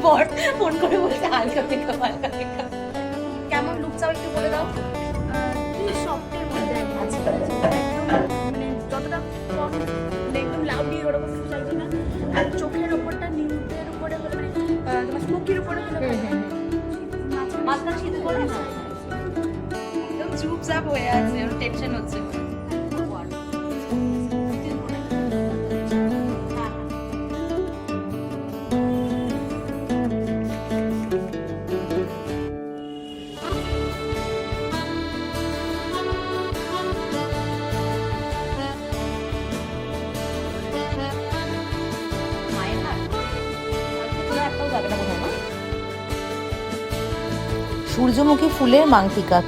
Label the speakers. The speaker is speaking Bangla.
Speaker 1: পর ফোন করে বলছে হালকা মেকআপ হালকা মেকআপ। কেমন লুক চাও একটু বলে দাও।
Speaker 2: সফটের মধ্যে আছে একদম মানে যতটা কম একদম লাউডি ওরকম কিছু চাইছি না। আর চোখের ওপরটা নিউডের উপরে হলে মানে তোমার স্মোকির উপরে হলে
Speaker 1: মাঝখানে শীত করে না একদম চুপচাপ হয়ে আছে, ওর টেনশন হচ্ছে।
Speaker 3: সূর্যমুখী ফুলের মাংটিকা।